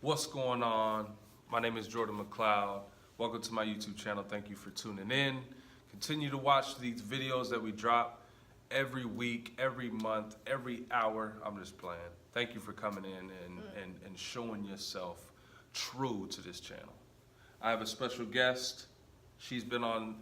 What's going on? My name is Jordan McLeod. Welcome to my YouTube channel. Thank you for tuning in. Continue to watch these videos that we drop every week, every month, every hour. I'm just playing. Thank you for coming in and showing yourself true to this channel. I have a special guest. She's been on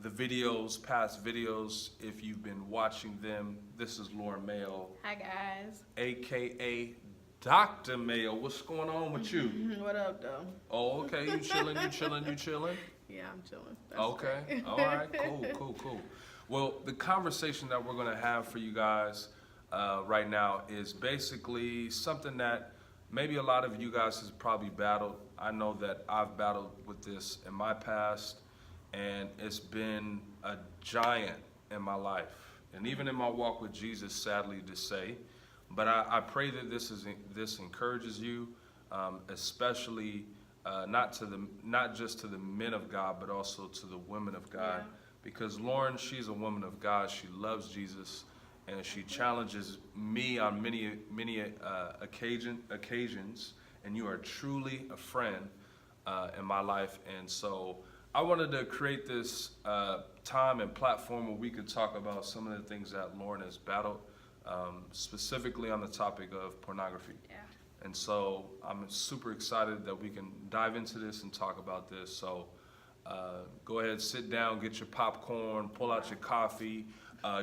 the videos, past videos. If you've been watching them, this is Lauren Mayo. Hi guys. AKA Dr. Mayo. What's going on with you? What up, though? Oh, okay. You chilling, you chilling, you chilling? Yeah, I'm chilling. That's Okay. great. All right. Cool. Well, the conversation that we're going to have for you guys right now is basically something that maybe a lot of you guys has probably battled. I know that I've battled with this in my past, and it's been a giant in my life, and even in my walk with Jesus, sadly to say. But I pray that this encourages you, especially not just to the men of God, but also to the women of God. Yeah. Because Lauren, she's a woman of God. She loves Jesus, and she challenges me on many occasions. And you are truly a friend in my life. And so I wanted to create this time and platform where we could talk about some of the things that Lauren has battled. Specifically on the topic of pornography. Yeah. And so I'm super excited that we can dive into this and talk about this. So go ahead, sit down, get your popcorn, pull out your coffee,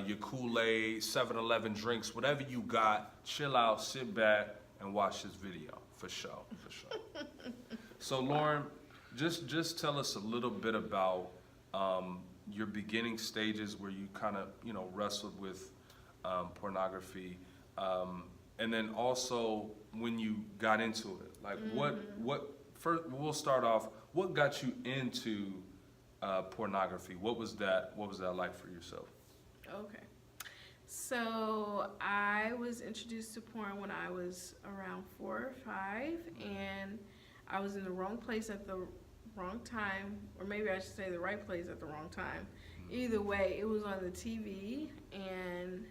your Kool-Aid, 7-Eleven drinks, whatever you got, chill out, sit back, and watch this video, for sure. So Lauren, just tell us a little bit about your beginning stages where you kind of, wrestled with pornography, and then also when you got into it, like what first, we'll start off, what got you into pornography? What was that like for yourself? Okay. So I was introduced to porn when I was around 4 or 5, and I was in the wrong place at the wrong time, or maybe I should say the right place at the wrong time. Either way, it was on the TV, and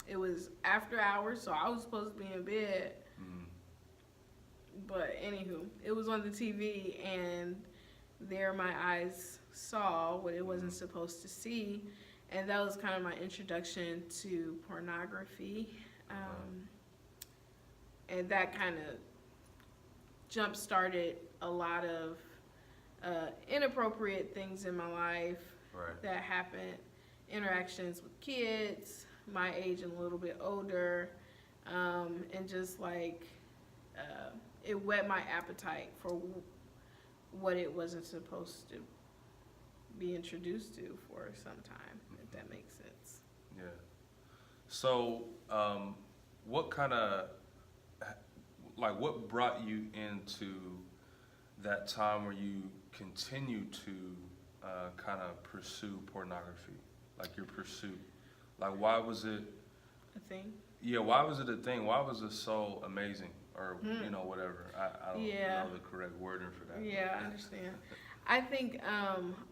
it was after hours, so I was supposed to be in bed. But anywho, it was on the TV, and there my eyes saw what it wasn't supposed to see, and that was kind of my introduction to pornography. And that kind of jump-started a lot of inappropriate things in my life that happened, interactions with kids, my age and a little bit older, and just like it whet my appetite for what it wasn't supposed to be introduced to for some time, if that makes sense. Yeah. So what brought you into that time where you continue to kind of pursue pornography, like your pursuit? Like, why was it A thing? Yeah, why was it a thing? Why was it so amazing? Or, whatever. I don't know the correct wording for that. Yeah, I understand. I think,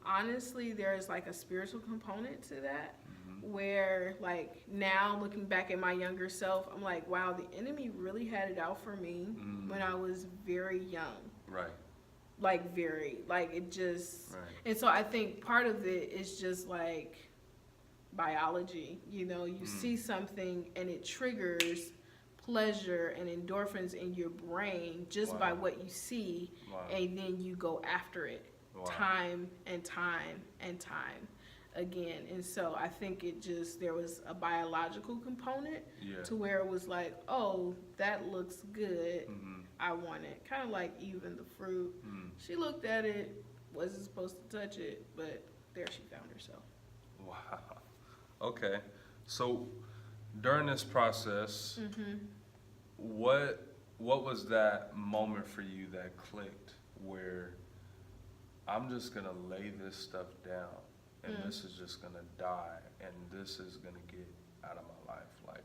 honestly, there's like a spiritual component to that, where like now looking back at my younger self, I'm like, wow, the enemy really had it out for me when I was very young. Right. Like it just, Right. and so I think part of it is just like biology, you see something and it triggers pleasure and endorphins in your brain just by what you see, and then you go after it time and time and time again. And so I think there was a biological component to where it was like, oh, that looks good, I want it. Kind of like even the fruit. She looked at it, wasn't supposed to touch it, but there she found herself. Wow. Okay. So during this process, what was that moment for you that clicked where I'm just going to lay this stuff down and this is just going to die and this is going to get out of my life? Like,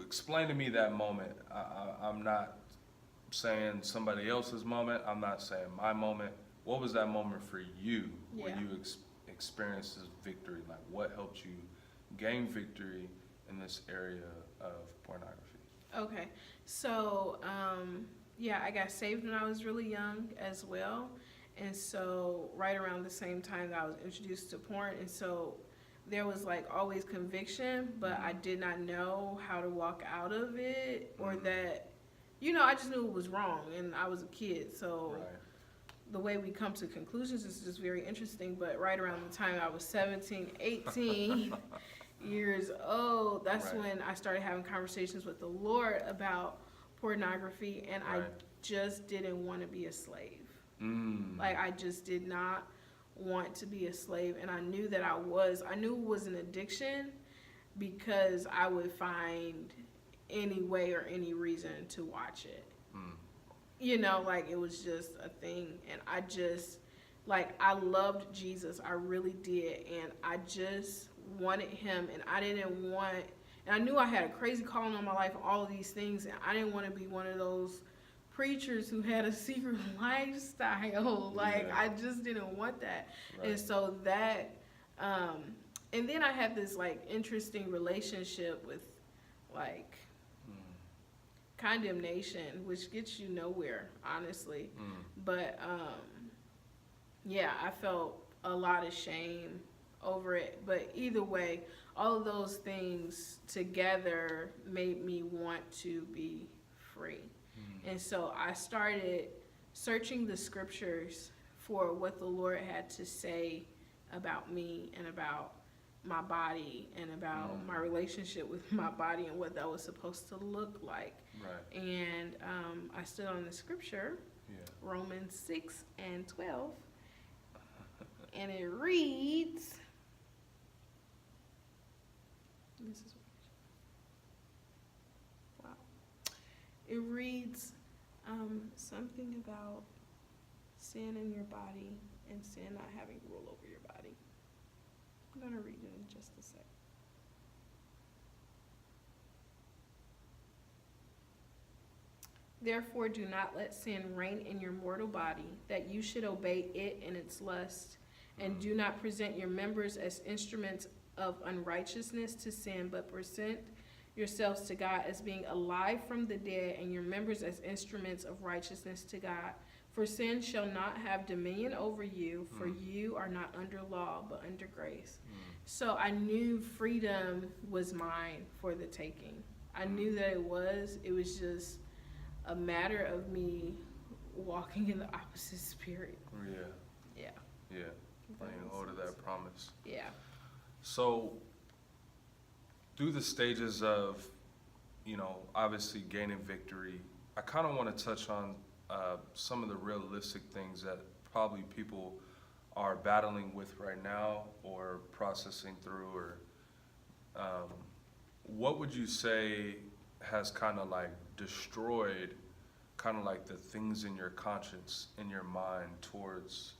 explain to me that moment. I'm not saying somebody else's moment. I'm not saying my moment. What was that moment for you where you experienced this victory? Like, what helped you gain victory in this area of pornography? Okay. So, yeah, I got saved when I was really young as well. And so, right around the same time that I was introduced to porn. And so, there was like always conviction, but I did not know how to walk out of it or that, I just knew it was wrong and I was a kid. So, Right. the way we come to conclusions is just very interesting. But right around the time I was 17, 18 years old, that's Right. when I started having conversations with the Lord about pornography, and I Right. just didn't want to be a slave. Mm. Like, I just did not want to be a slave, and I knew that I knew it was an addiction because I would find any way or any reason to watch it. Mm. Like, it was just a thing, and I just, like, I loved Jesus, I really did, and I just wanted him, and I didn't want, and I knew I had a crazy calling on my life and all of these things, and I didn't want to be one of those preachers who had a secret lifestyle. Like, Yeah. I just didn't want that. Right. And so that, and then I had this, like, interesting relationship with, like, condemnation, which gets you nowhere, honestly. But yeah, I felt a lot of shame over it. But either way, all of those things together made me want to be free. And so I started searching the scriptures for what the Lord had to say about me and about my body and about my relationship with my body and what that was supposed to look like. Right. And I stood on the scripture, Yeah. Romans Romans 6:12, and it reads, this is, wow, it reads something about sin in your body and sin not having rule over your body. I'm going to read it in just a sec. Therefore, do not let sin reign in your mortal body, that you should obey it in its lust. And do not present your members as instruments of unrighteousness to sin, but present yourselves to God as being alive from the dead, and your members as instruments of righteousness to God. For sin shall not have dominion over you, for you are not under law, but under grace. So I knew freedom was mine for the taking. I knew that it was. It was just a matter of me walking in the opposite spirit. Yeah. Yeah. Yeah. Laying hold of that promise. Yeah. So, through the stages of, obviously gaining victory, I kind of want to touch on some of the realistic things that probably people are battling with right now or processing through, or what would you say has kind of like destroyed kind of like the things in your conscience, in your mind towards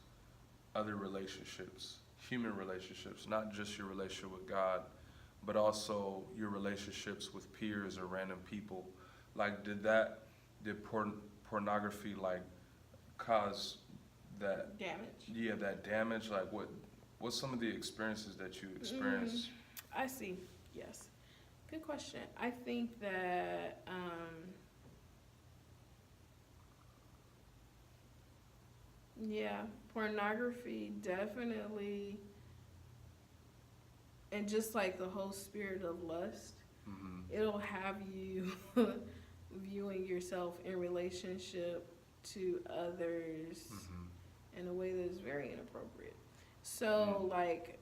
other relationships, human relationships, not just your relationship with God, but also your relationships with peers or random people? Like, did pornography like cause that Damage. Yeah, that damage? Like, what's some of the experiences that you experienced? I see. Yes. Good question. I think that yeah, pornography definitely, and just like the whole spirit of lust, it'll have you viewing yourself in relationship to others in a way that is very inappropriate. So, like,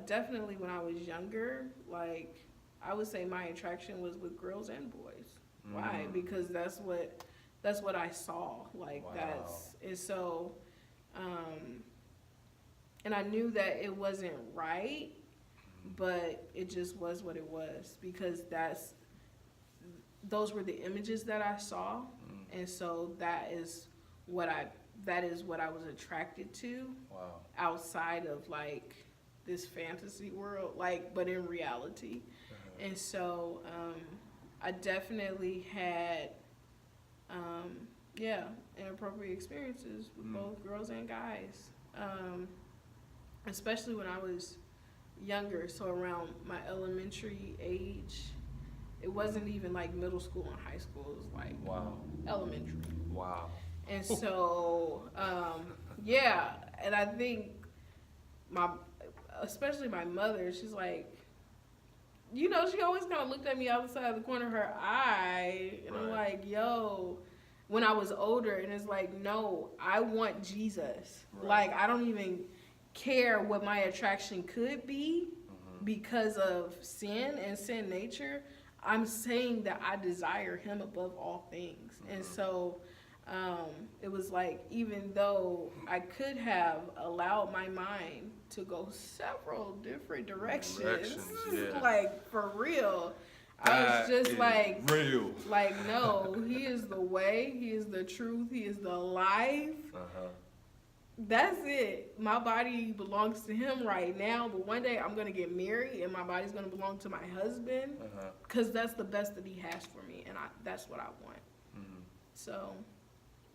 definitely when I was younger, like, I would say my attraction was with girls and boys. Why? Because that's what I saw. Like, Wow. and so, and I knew that it wasn't right, but it just was what it was, because those were the images that I saw, and so that is what I was attracted to. Wow. Outside of like this fantasy world, like, but in reality. And so I definitely had inappropriate experiences with both girls and guys, especially when I was younger. So around my elementary age It wasn't even like middle school and high school. It was like Wow. elementary. Wow. And so, yeah, and I think especially my mother, she's like, you know, she always kind of looked at me outside the corner of her eye, and I'm Right. like, yo, when I was older, and it's like, no, I want Jesus. Right. Like, I don't even care what my attraction could be because of sin and sin nature. I'm saying that I desire him above all things. And so it was like, even though I could have allowed my mind to go several different directions, Yeah. like for real, I That was just is like, real. like, no, he is the way, he is the truth, he is the life. That's it. My body belongs to him right now, but one day I'm going to get married and my body's going to belong to my husband because that's the best that he has for me, and that's what I want. So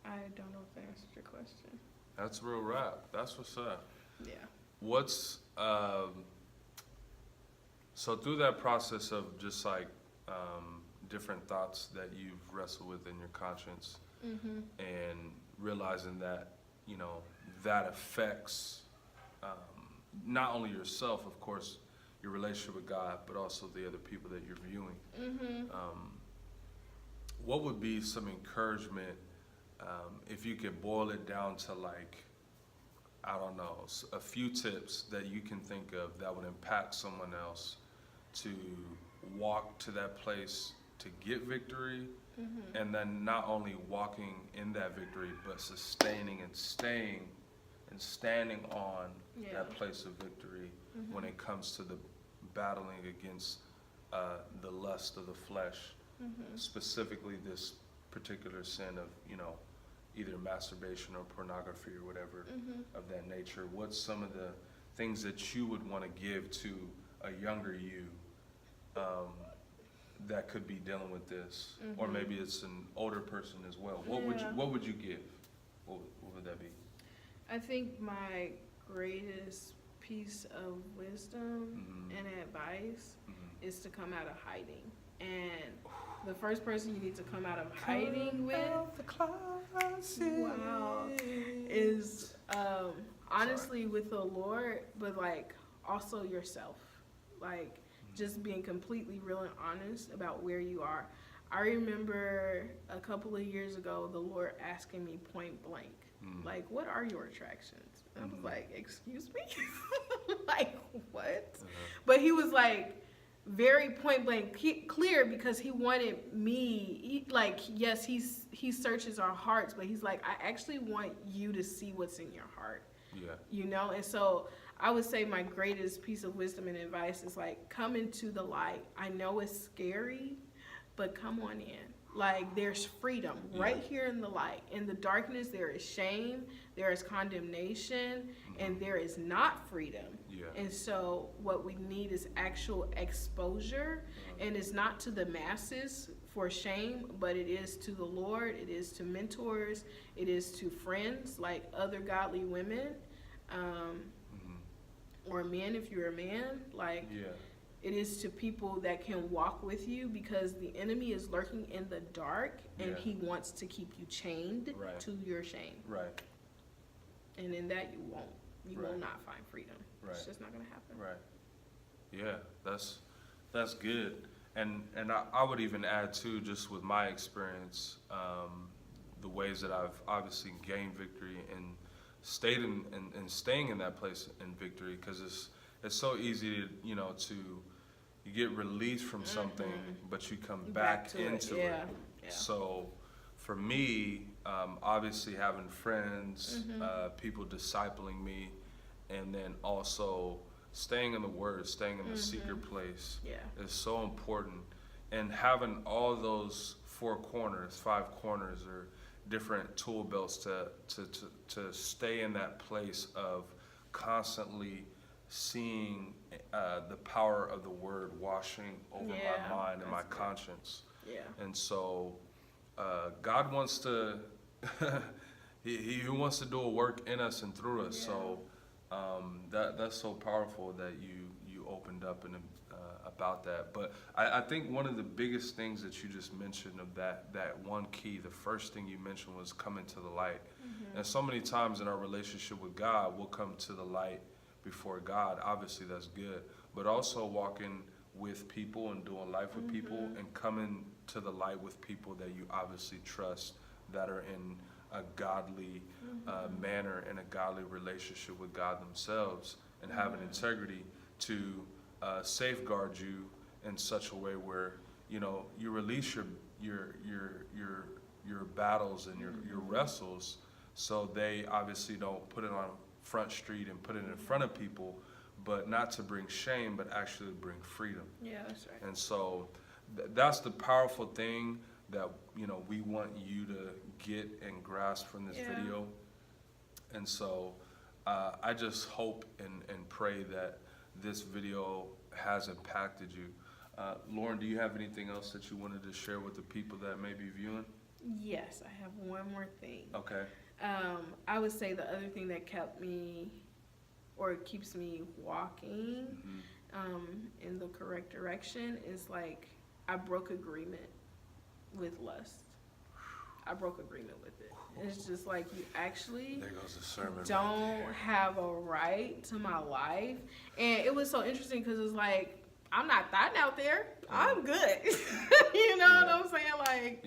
I don't know if that answered your question. That's real rap. That's what's up. Yeah. What's so through that process of just like different thoughts that you've wrestled with in your conscience, and realizing that, you know, that affects not only yourself, of course, your relationship with God, but also the other people that you're viewing. What would be some encouragement if you could boil it down to, like, I don't know, a few tips that you can think of that would impact someone else to walk to that place to get victory, and then not only walking in that victory, but sustaining and staying and standing on that place of victory when it comes to the battling against the lust of the flesh, specifically this particular sin of, you know, either masturbation or pornography or whatever of that nature. What's some of the things that you would want to give to a younger you that could be dealing with this, or maybe it's an older person as well? What would you give? What would that be? I think my greatest piece of wisdom and advice is to come out of hiding. And the first person you need to come out of hiding with is honestly with the Lord, but like also yourself. Like just being completely real and honest about where you are. I remember a couple of years ago the Lord asking me point blank, like, what are your attractions? And I was like, excuse me? Like, what? But he was like, very point blank clear, because he wanted me, like, yes, he searches our hearts, but he's like, I actually want you to see what's in your heart. Yeah. You know, and so I would say my greatest piece of wisdom and advice is like, come into the light. I know it's scary, but come on in. Like, there's freedom right here in the light. In the darkness, there is shame, there is condemnation, and there is not freedom. Yeah. And so what we need is actual exposure, and it's not to the masses for shame, but it is to the Lord, it is to mentors, it is to friends, like other godly women, or men if you're a man, like... It is to people that can walk with you, because the enemy is lurking in the dark, and he wants to keep you chained to your shame. Right. And in that you won't. You will not find freedom. Right. It's just not going to happen. Right. Yeah, that's good. And I would even add too, just with my experience, the ways that I've obviously gained victory and stayed in and staying in that place in victory, because it's so easy to, you know, you get released from something, but you come back into it. Yeah. So for me, obviously having friends, people discipling me, and then also staying in the Word, staying in the secret place is so important. And having all those 4 corners, 5 corners, or different tool belts to stay in that place of constantly seeing the power of the Word washing over my mind and my conscience. Yeah. And so God wants to he wants to do a work in us and through us. So that's so powerful that you opened up and about that. But I think one of the biggest things that you just mentioned of that one key, the first thing you mentioned was coming to the light. And so many times in our relationship with God, we'll come to the light before God. Obviously, that's good. But also walking with people and doing life with people and coming to the light with people that you obviously trust, that are in a godly manner and a godly relationship with God themselves, and having integrity to safeguard you in such a way where you release your battles and your wrestles, so they obviously don't put it on Front Street and put it in front of people, but not to bring shame, but actually to bring freedom. Yeah, that's right. And so that's the powerful thing that we want you to get and grasp from this video. And so I just hope and pray that this video has impacted you. Lauren, do you have anything else that you wanted to share with the people that may be viewing? Yes, I have one more thing. Okay. I would say the other thing that kept me, or keeps me walking in the correct direction, is like I broke agreement with lust. I broke agreement with it. It's just like, you actually There goes the sermon. don't have a right to my life. And it was so interesting because it's like, I'm not thotting out there. I'm good. You know what I'm saying? Like,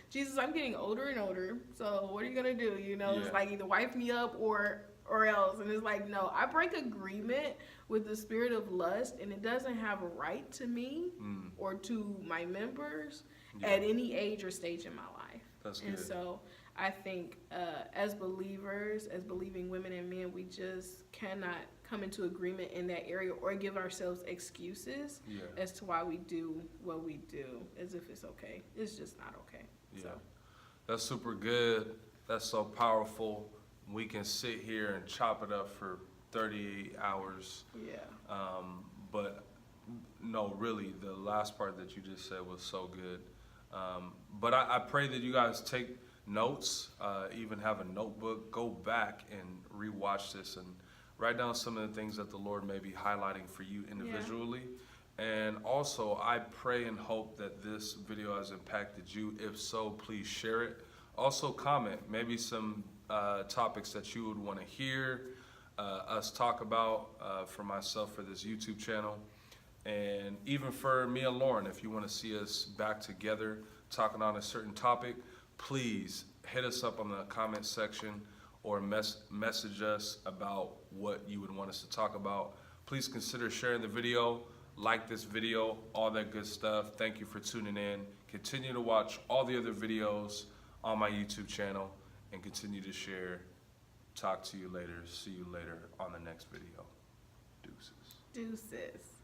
Jesus, I'm getting older and older. So what are you gonna do? It's like either wipe me up or else. And it's like, no, I break agreement with the spirit of lust, and it doesn't have a right to me or to my members at any age or stage in my life. That's good. And so I think as believers, as believing women and men, we just cannot come into agreement in that area or give ourselves excuses as to why we do what we do as if it's okay. It's just not okay. Yeah. So. That's super good. That's so powerful. We can sit here and chop it up for 38 hours. Yeah. But no, really, the last part that you just said was so good. But I pray that you guys take notes, even have a notebook, go back and rewatch this and write down some of the things that the Lord may be highlighting for you individually. And also, I pray and hope that this video has impacted you. If so, please share it. Also, comment maybe some topics that you would want to hear us talk about for myself for this YouTube channel. And even for me and Lauren, if you want to see us back together talking on a certain topic, please hit us up on the comment section or message us about what you would want us to talk about. Please consider sharing the video, like this video, all that good stuff. Thank you for tuning in. Continue to watch all the other videos on my YouTube channel and continue to share. Talk to you later. See you later on the next video. Deuces. Deuces.